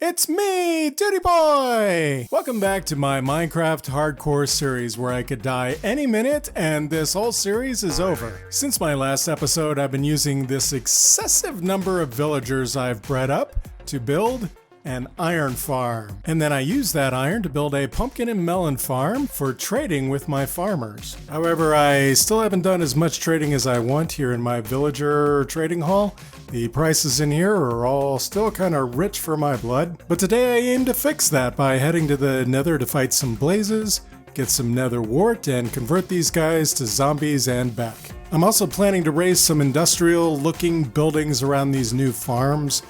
It's me, Duty Boy! Welcome back to my Minecraft Hardcore series where I could die any minute and this whole series is over. Since my last episode, I've been using this excessive number of villagers I've bred up to build an iron farm. And then I use that iron to build a pumpkin and melon farm for trading with my farmers. However, I still haven't done as much trading as I want here in my villager trading hall. The prices in here are all still kind of rich for my blood, but today I aim to fix that by heading to the nether to fight some blazes, get some nether wart, and convert these guys to zombies and back. I'm also planning to raise some industrial looking buildings around these new farms.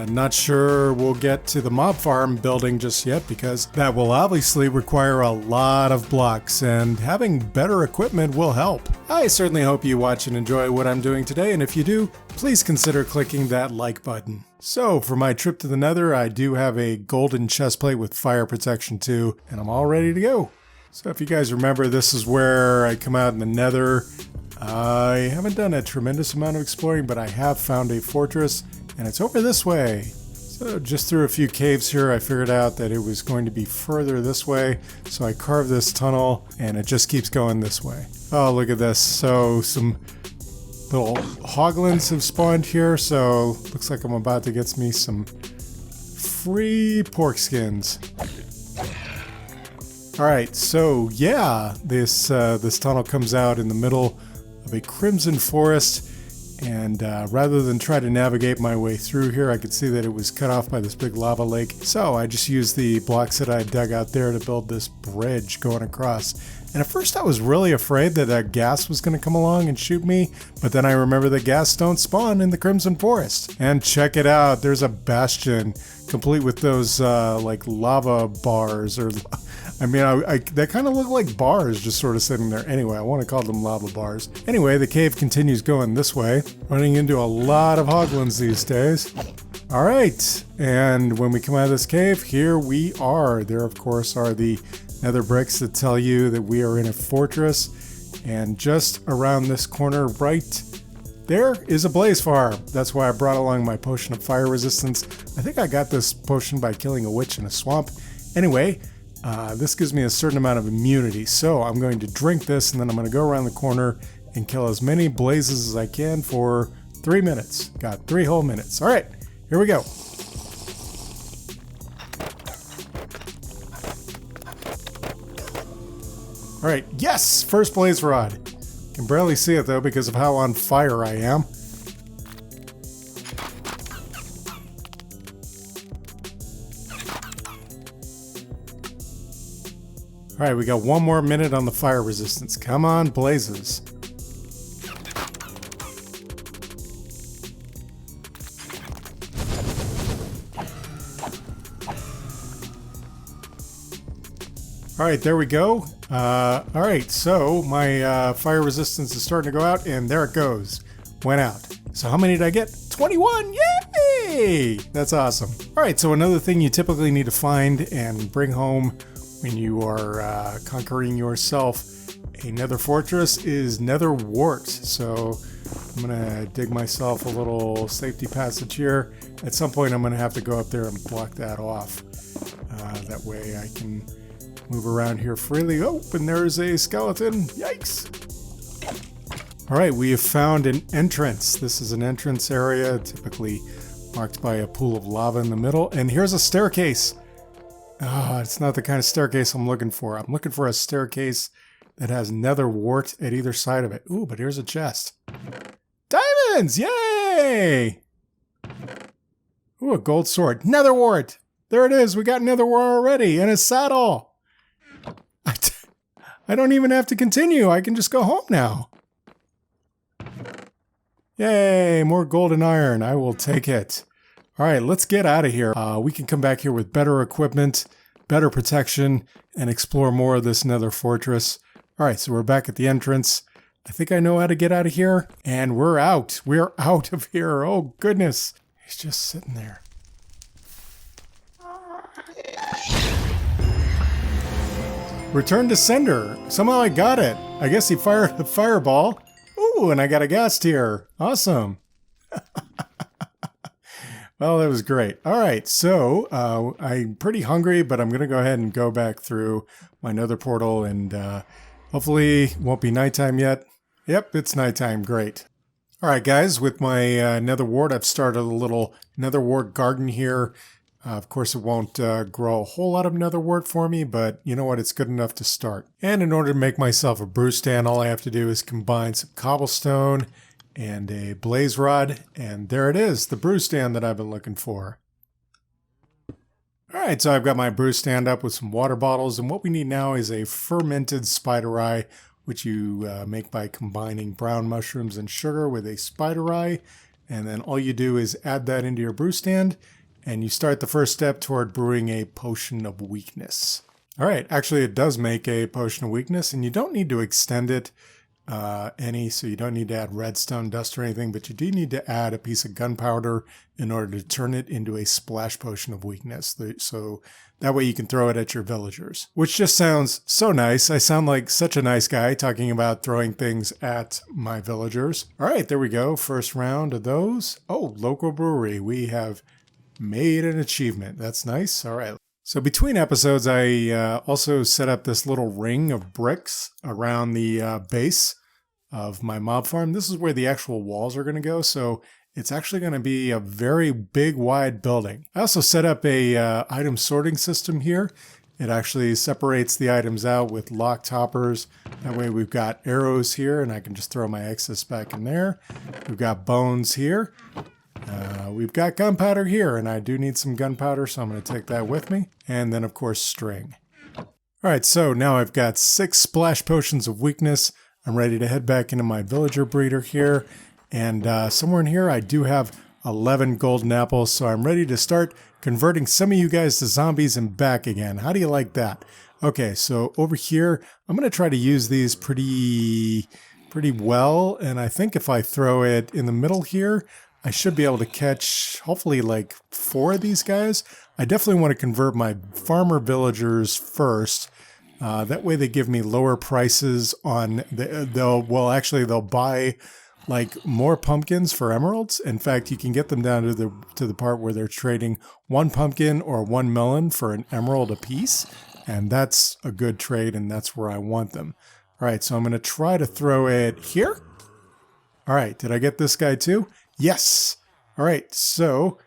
Not sure we'll get to the mob farm building just yet because that will obviously require a lot of blocks and having better equipment will help. I certainly hope you watch and enjoy what I'm doing today, and if you do, please consider clicking that like button. So for my trip to the nether, I do have a golden chestplate with fire protection too, and I'm all ready to go. So if you guys remember, this is where I come out in the nether. I haven't done a tremendous amount of exploring, but I have found a fortress. And it's over this way. So just through a few caves here, I figured out that it was going to be further this way. So I carved this tunnel and it just keeps going this way. Oh, look at this. So some little hoglins have spawned here. So looks like I'm about to get me some free pork skins. All right, so yeah, this tunnel comes out in the middle of a crimson forest. And rather than try to navigate my way through here, I could see that it was cut off by this big lava lake. So I just used the blocks that I dug out there to build this bridge going across. And at first I was really afraid that that ghast was going to come along and shoot me. But then I remember that ghasts don't spawn in the Crimson Forest. And check it out, there's a bastion complete with those like lava bars. Or I mean, they kind of look like bars just sort of sitting there. Anyway, I want to call them lava bars. Anyway, the cave continues going this way, running into a lot of hoglins these days. All right, and when we come out of this cave, here we are. There, of course, are the nether bricks that tell you that we are in a fortress. And just around this corner right there is a blaze farm. That's why I brought along my potion of fire resistance. I think I got this potion by killing a witch in a swamp. Anyway, this gives me a certain amount of immunity, so I'm going to drink this and then I'm going to go around the corner and kill as many blazes as I can for 3 minutes. Got 3 whole minutes. All right, here we go. All right, yes, first blaze rod. Can barely see it though because of how on fire I am. All right, we got 1 more minute on the fire resistance. Come on, blazes. All right, there we go. All right, so my fire resistance is starting to go out, and there it goes. Went out. So how many did I get? 21! Yay! That's awesome. All right, so another thing you typically need to find and bring home when you are conquering yourself a nether fortress is nether wart. So I'm gonna dig myself a little safety passage here. At some point I'm gonna have to go up there and block that off. That way I can move around here freely. Oh, and there's a skeleton. Yikes. All right, we have found an entrance. This is an entrance area typically marked by a pool of lava in the middle. And here's a staircase. Oh, it's not the kind of staircase I'm looking for. I'm looking for a staircase that has nether wart at either side of it. Ooh, but here's a chest. Diamonds! Yay! Ooh, a gold sword. Nether wart! There it is. We got nether wart already and a saddle. I don't even have to continue. I can just go home now. Yay, more gold and iron. I will take it. All right, let's get out of here. We can come back here with better equipment, better protection, and explore more of this nether fortress. All right, so we're back at the entrance. I think I know how to get out of here, and we're out. We're out of here. Oh, goodness. He's just sitting there. Return to sender. Somehow I got it. I guess he fired the fireball. Ooh, and I got a ghast here. Awesome. Well, that was great. All right, so I'm pretty hungry, but I'm going to go ahead and go back through my nether portal, and hopefully it won't be nighttime yet. Yep, it's nighttime. Great. All right, guys, with my nether wart, I've started a little nether wart garden here. Of course, it won't grow a whole lot of nether wart for me, but you know what? It's good enough to start. And in order to make myself a brew stand, all I have to do is combine some cobblestone and a blaze rod, and there it is, the brew stand that I've been looking for. All right, so I've got my brew stand up with some water bottles, and what we need now is a fermented spider eye, which you make by combining brown mushrooms and sugar with a spider eye, and then all you do is add that into your brew stand, and you start the first step toward brewing a potion of weakness. All right, actually it does make a potion of weakness, and you don't need to extend it so you don't need to add redstone dust or anything, but you do need to add a piece of gunpowder in order to turn it into a splash potion of weakness. So that way you can throw it at your villagers, which just sounds so nice. I sound like such a nice guy talking about throwing things at my villagers. All right, there we go. First round of those. Oh, local brewery. We have made an achievement. That's nice. All right. So between episodes, I also set up this little ring of bricks around the base of my mob farm. This is where the actual walls are going to go, so it's actually going to be a very big, wide building. I also set up a item sorting system here. It actually separates the items out with locked hoppers. That way we've got arrows here, and I can just throw my excess back in there. We've got bones here. We've got gunpowder here, and I do need some gunpowder, so I'm going to take that with me. And then, of course, string. All right, so now I've got 6 splash potions of weakness. I'm ready to head back into my villager breeder here. And somewhere in here, I do have 11 golden apples, so I'm ready to start converting some of you guys to zombies and back again. How do you like that? Okay, so over here, I'm going to try to use these pretty well. And I think if I throw it in the middle here, I should be able to catch, hopefully, like 4 of these guys. I definitely want to convert my farmer villagers first. That way they give me lower prices on, they'll buy like more pumpkins for emeralds. In fact, you can get them down to the part where they're trading 1 pumpkin or 1 melon for an emerald apiece. And that's a good trade, and that's where I want them. All right, so I'm going to try to throw it here. All right, did I get this guy too? Yes. All right, so,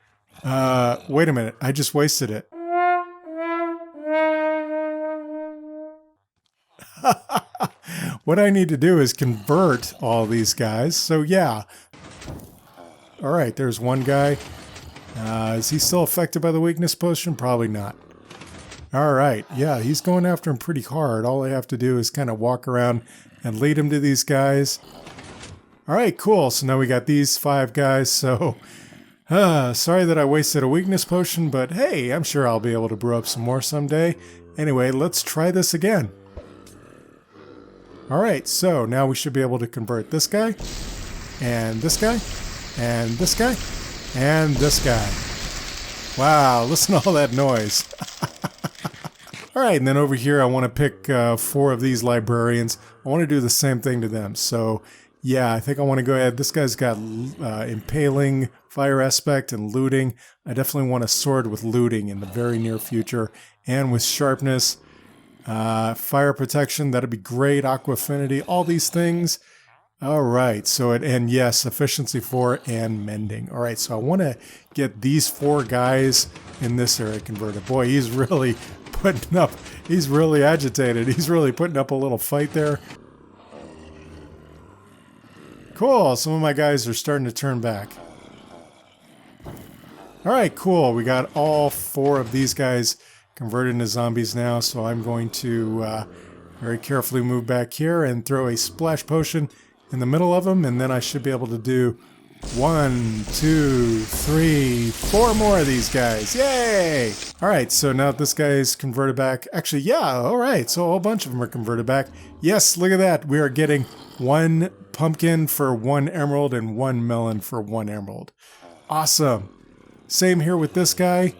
wait a minute. I just wasted it. What I need to do is convert all these guys. So, yeah. All right, there's one guy. Is he still affected by the weakness potion? Probably not. All right, yeah, he's going after him pretty hard. All I have to do is kind of walk around and lead him to these guys. All right, cool. So now we got these 5 guys. So, sorry that I wasted a weakness potion, but hey, I'm sure I'll be able to brew up some more someday. Anyway, let's try this again. All right, so now we should be able to convert this guy, and this guy, and this guy, and this guy. Wow, listen to all that noise. All right, and then over here, I want to pick 4 of these librarians. I want to do the same thing to them. So, yeah, I think I want to go ahead. This guy's got impaling, fire aspect, and looting. I definitely want a sword with looting in the very near future, and with sharpness. Fire protection, that'd be great. Aqua affinity, all these things. All right, so and yes, efficiency 4 and mending. All right, so I want to get these 4 guys in this area converted. Boy, he's really putting up, he's really agitated. He's really putting up a little fight there. Cool, some of my guys are starting to turn back. All right, cool. We got all 4 of these guys converted into zombies now, so I'm going to very carefully move back here and throw a splash potion in the middle of them, and then I should be able to do 1, 2, 3, 4 more of these guys. Yay! All right, so now this guy is converted back. Actually, yeah, all right, so a whole bunch of them are converted back. Yes, look at that. We are getting 1 pumpkin for 1 emerald and 1 melon for 1 emerald. Awesome. Same here with this guy.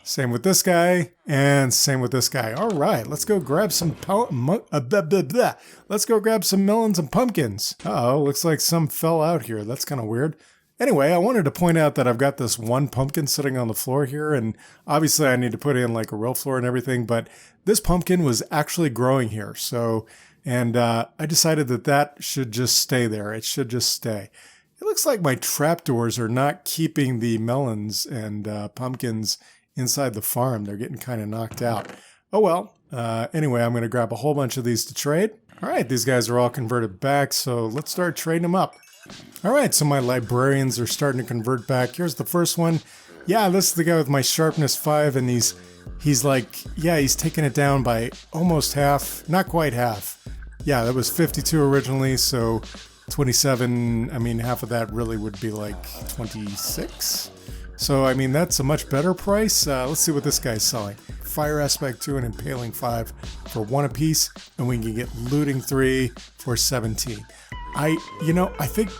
Same with this guy, and same with this guy. All right, let's go grab some let's go grab some melons and pumpkins. Uh-oh, looks like some fell out here. That's kind of weird. Anyway, I wanted to point out that I've got this one pumpkin sitting on the floor here, and obviously I need to put in like a real floor and everything, but this pumpkin was actually growing here. So, and I decided that that should just stay there. It should just stay. It looks like my trapdoors are not keeping the melons and pumpkins inside the farm. They're getting kind of knocked out. Oh well. Anyway, I'm going to grab a whole bunch of these to trade. All right, these guys are all converted back, so let's start trading them up. All right, so my librarians are starting to convert back. Here's the first one. Yeah, this is the guy with my sharpness 5, and he's like, yeah, he's taking it down by almost half, not quite half. Yeah, that was 52 originally, so 27, I mean, half of that really would be like 26. So, I mean, that's a much better price. Let's see what this guy's selling. Fire Aspect 2 and Impaling 5 for 1 apiece, and we can get Looting 3 for 17. I think,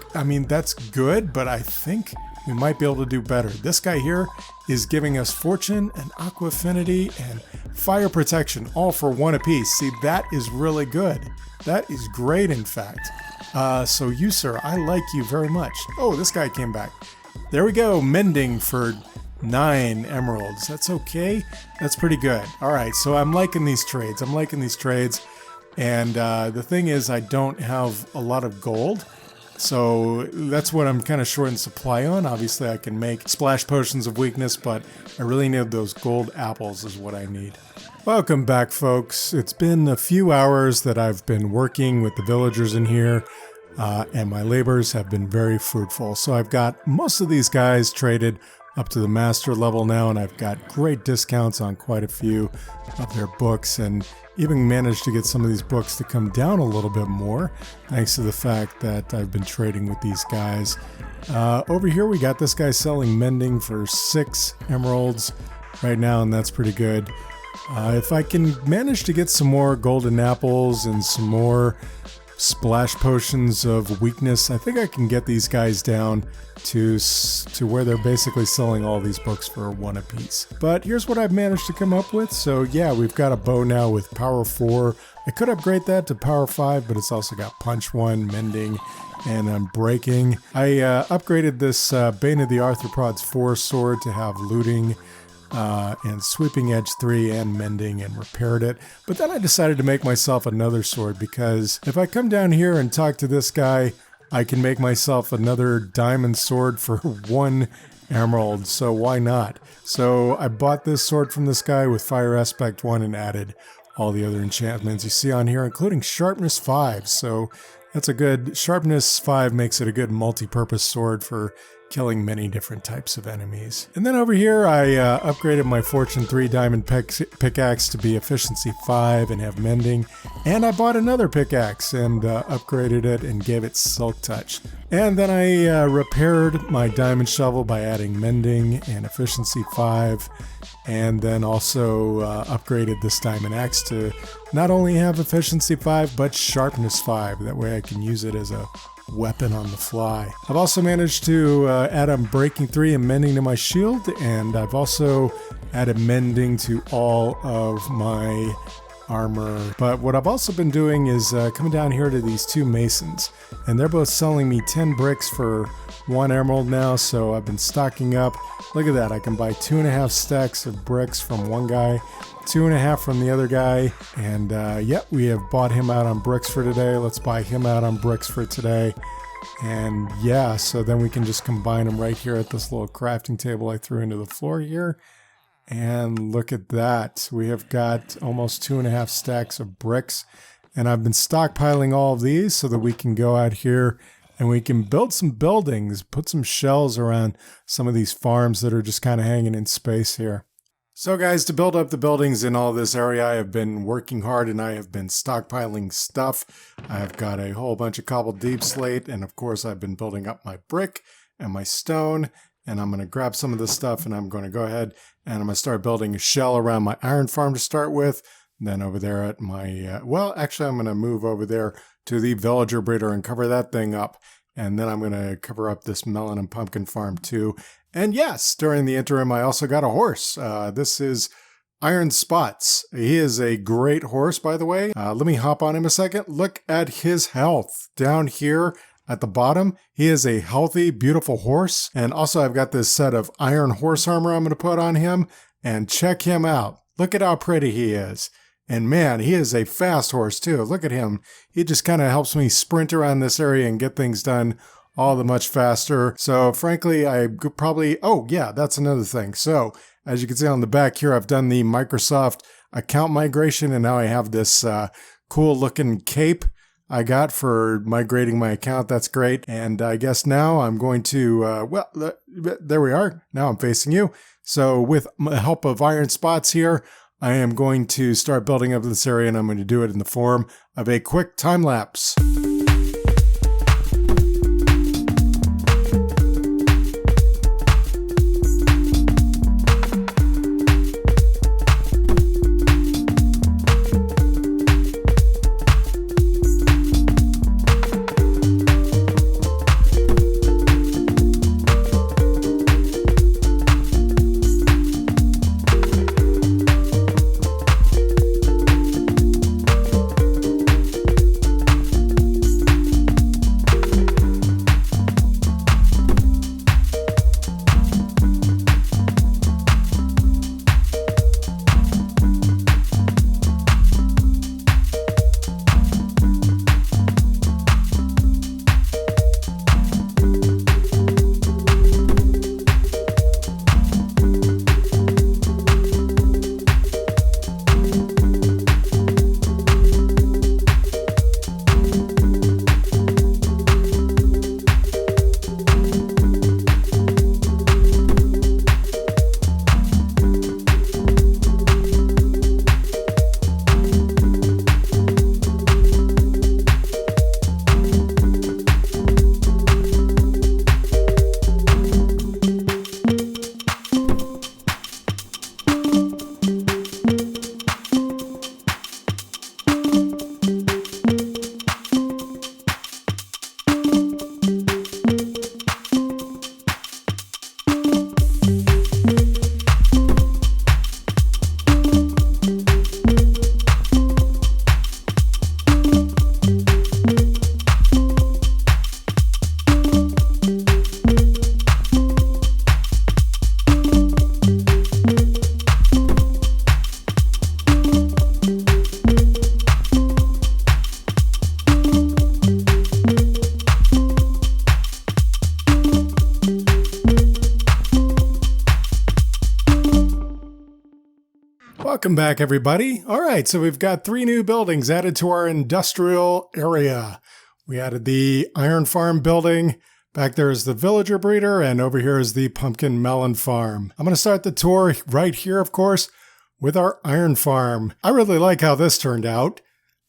that's good, but I think we might be able to do better. This guy here is giving us Fortune and Aqua Affinity and Fire Protection, all for 1 apiece. See, that is really good. That is great, in fact. So you, sir, I like you very much. Oh, this guy came back. There we go, Mending for 9 emeralds. That's okay. That's pretty good. All right, so I'm liking these trades. And the thing is, I don't have a lot of gold, so that's what I'm kind of short in supply on. Obviously, I can make splash potions of weakness, but I really need those gold apples is what I need. Welcome back, folks. It's been a few hours that I've been working with the villagers in here, and my labors have been very fruitful. So I've got most of these guys traded up to the master level now, and I've got great discounts on quite a few of their books, and even managed to get some of these books to come down a little bit more, thanks to the fact that I've been trading with these guys. Over here we got this guy selling Mending for 6 emeralds right now, and that's pretty good. If I can manage to get some more golden apples and some more splash potions of weakness, I think I can get these guys down to where they're basically selling all these books for 1 apiece. But here's what I've managed to come up with. So yeah, we've got a bow now with power 4. I could upgrade that to power 5, but it's also got punch 1, mending, and breaking. I upgraded this Bane of the Arthropods 4 sword to have looting, and sweeping edge 3 and mending, and repaired it. But then I decided to make myself another sword, because if I come down here and talk to this guy, I can make myself another diamond sword for 1 emerald, so why not? So I bought this sword from this guy with Fire Aspect 1 and added all the other enchantments you see on here, including Sharpness 5. So that's a good, Sharpness 5 makes it a good multi-purpose sword for killing many different types of enemies. And then over here I upgraded my Fortune 3 diamond pickaxe to be efficiency 5 and have mending, and I bought another pickaxe and upgraded it and gave it silk touch. And then I repaired my diamond shovel by adding mending and efficiency 5, and then also upgraded this diamond axe to not only have efficiency 5 but sharpness 5. That way I can use it as a weapon on the fly. I've also managed to add breaking 3 and mending to my shield, and I've also added mending to all of my armor. But what I've also been doing is coming down here to these 2 masons, and they're both selling me 10 bricks for 1 emerald now, so I've been stocking up. Look at that, I can buy 2.5 stacks of bricks from one guy, 2.5 from the other guy, and yep, we have bought him out on bricks for today. Let's buy him out on bricks for today. And yeah, so then we can just combine them right here at this little crafting table I threw into the floor here. And look at that, we have got almost 2.5 stacks of bricks, and I've been stockpiling all of these so that we can go out here and we can build some buildings, put some shells around some of these farms that are just kind of hanging in space here. So guys, to build up the buildings in all this area, I have been working hard and I have been stockpiling stuff. I've got a whole bunch of cobbled deep slate, and of course I've been building up my brick and my stone, and I'm going to grab some of this stuff and I'm going to go ahead and I'm going to start building a shell around my iron farm to start with. Then over there at my, well, actually I'm going to move over there to the villager breeder and cover that thing up. And then I'm going to cover up this melon and pumpkin farm too. And yes, during the interim, I also got a horse. This is Iron Spots. He is a great horse, by the way. Let me hop on him a second. Look at his health down here. at the bottom. He is a healthy, beautiful horse. And also I've got this set of iron horse armor I'm going to put on him. And check him out. Look at how pretty he is. And man, he is a fast horse too. Look at him. He just kind of helps me sprint around this area and get things done all the much faster. So frankly, I could probably, oh yeah, that's another thing. So as you can see on the back here, I've done the Microsoft account migration, and now I have this cool looking cape I got for migrating my account. That's great. And I guess now I'm going to, well, there we are. Now I'm facing you. So with the help of iron spots here, I am going to start building up this area, and I'm going to do it in the form of a quick time lapse. Welcome back, everybody. All right, so we've got 3 new buildings added to our industrial area. We added the iron farm building. Back there is the villager breeder, and over here is the pumpkin melon farm. I'm going to start the tour right here, of course, with our iron farm. I really like how this turned out.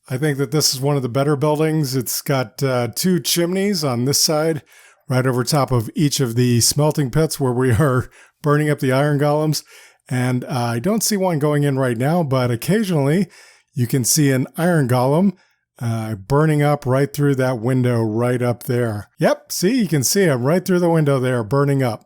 I think that this is one of the better buildings. It's got 2 chimneys on this side, right over top of each of the smelting pits where we are burning up the iron golems. And I don't see one going in right now, but occasionally you can see an iron golem burning up right through that window right up there. Yep, see, you can see it right through the window there, burning up.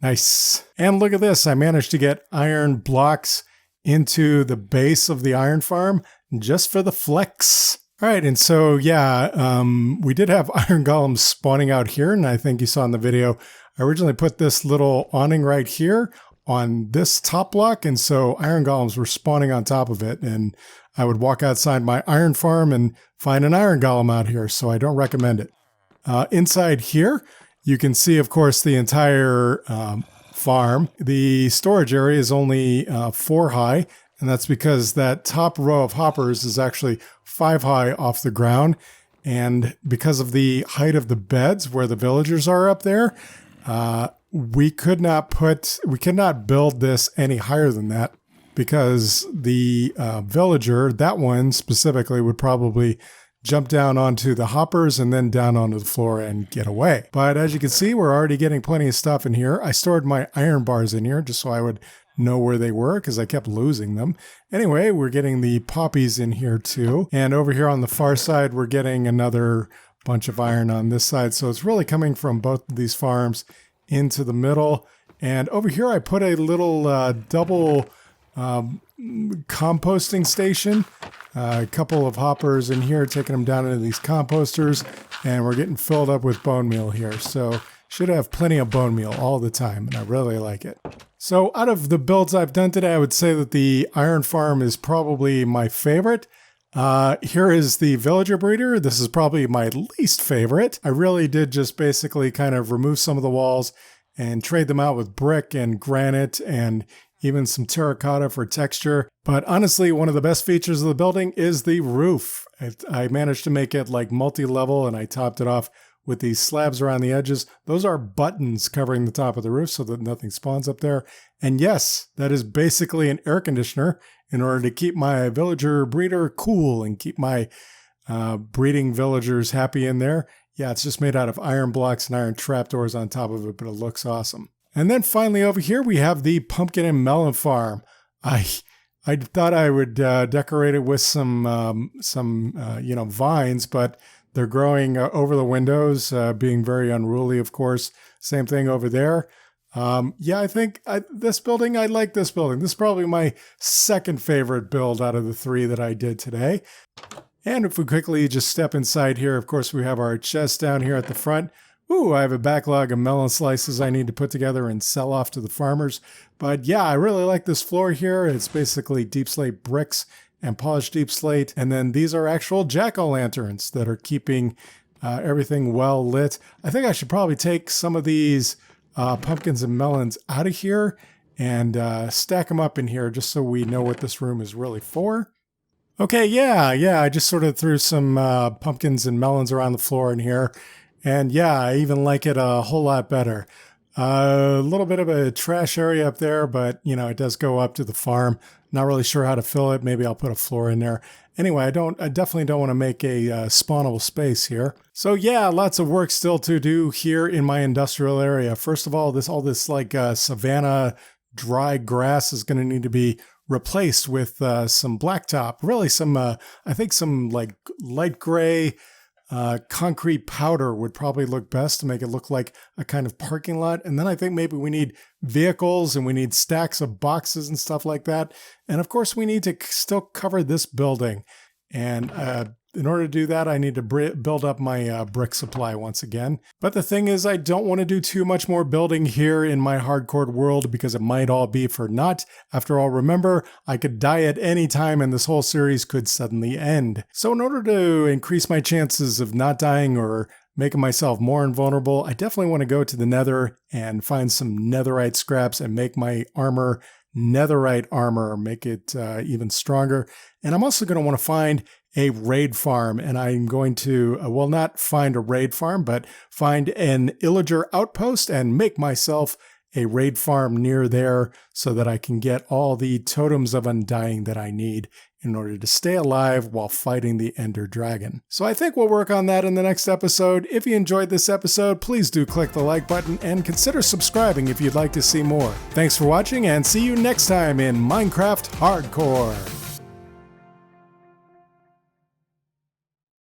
Nice. And look at this, I managed to get iron blocks into the base of the iron farm just for the flex. All right, and so yeah, we did have iron golems spawning out here, and I think you saw in the video, I originally put this little awning right here on this top block, and so iron golems were spawning on top of it, and I would walk outside my iron farm and find an iron golem out here, so I don't recommend it. Inside here, you can see, of course, the entire farm. The storage area is only 4 high, and that's because that top row of hoppers is actually 5 high off the ground, and because of the height of the beds where the villagers are up there, we could not build this any higher than that, because the villager, that one specifically, would probably jump down onto the hoppers and then down onto the floor and get away. But as you can see, we're already getting plenty of stuff in here. I stored my iron bars in here just so I would know where they were, because I kept losing them. Anyway, we're getting the poppies in here too. And over here on the far side, we're getting another bunch of iron on this side. So it's really coming from both of these farms into the middle. And over here, I put a little double composting station A couple of hoppers in here, taking them down into these composters, and we're getting filled up with bone meal here. So should have plenty of bone meal all the time, and I really like it. So out of the builds I've done today, I would say that the iron farm is probably my favorite. Here is the villager breeder. This is probably my least favorite. I really did just basically kind of remove some of the walls and trade them out with brick and granite and even some terracotta for texture. But honestly, one of the best features of the building is the roof. I managed to make it like multi-level, and I topped it off with these slabs around the edges. Those are buttons covering the top of the roof so that nothing spawns up there. And yes, that is basically an air conditioner in order to keep my villager breeder cool and keep my breeding villagers happy in there. Yeah, it's just made out of iron blocks and iron trapdoors on top of it, but it looks awesome. And then finally over here we have the pumpkin and melon farm. I thought I would decorate it with some vines, but they're growing over the windows, being very unruly, of course. Same thing over there. Yeah, I think this building, I like this building. This is probably my second favorite build out of the three that I did today. And if we quickly just step inside here, of course, we have our chest down here at the front. Ooh, I have a backlog of melon slices I need to put together and sell off to the farmers. But yeah, I really like this floor here. It's basically deep slate bricks and polished deep slate. And then these are actual jack-o'-lanterns that are keeping everything well lit. I think I should probably take some of these pumpkins and melons out of here and stack them up in here just so we know what this room is really for. Okay, yeah, I just sort of threw some pumpkins and melons around the floor in here. And yeah, I even like it a whole lot better. A little bit of a trash area up there, but you know, it does go up to the farm. Not really sure how to fill it. Maybe I'll put a floor in there. Anyway, I definitely don't want to make a spawnable space here. So yeah, lots of work still to do here in my industrial area. First of all this like savanna dry grass is going to need to be replaced with some blacktop. Really some, I think some like light gray concrete powder would probably look best to make it look like a kind of parking lot. And then I think maybe we need vehicles and we need stacks of boxes and stuff like that. And of course we need to still cover this building. And in order to do that, I need to build up my brick supply once again. But the thing is, I don't want to do too much more building here in my hardcore world because it might all be for naught. After all, remember, I could die at any time and this whole series could suddenly end. So in order to increase my chances of not dying or making myself more invulnerable, I definitely want to go to the nether and find some netherite scraps and make my armor netherite armor, make it even stronger. And I'm also going to want to find a raid farm, and I'm going to, well, not find a raid farm, but find an illager outpost and make myself a raid farm near there so that I can get all the totems of undying that I need in order to stay alive while fighting the Ender Dragon. So I think we'll work on that in the next episode. If you enjoyed this episode, please do click the like button and consider subscribing if you'd like to see more. Thanks for watching and see you next time in Minecraft Hardcore.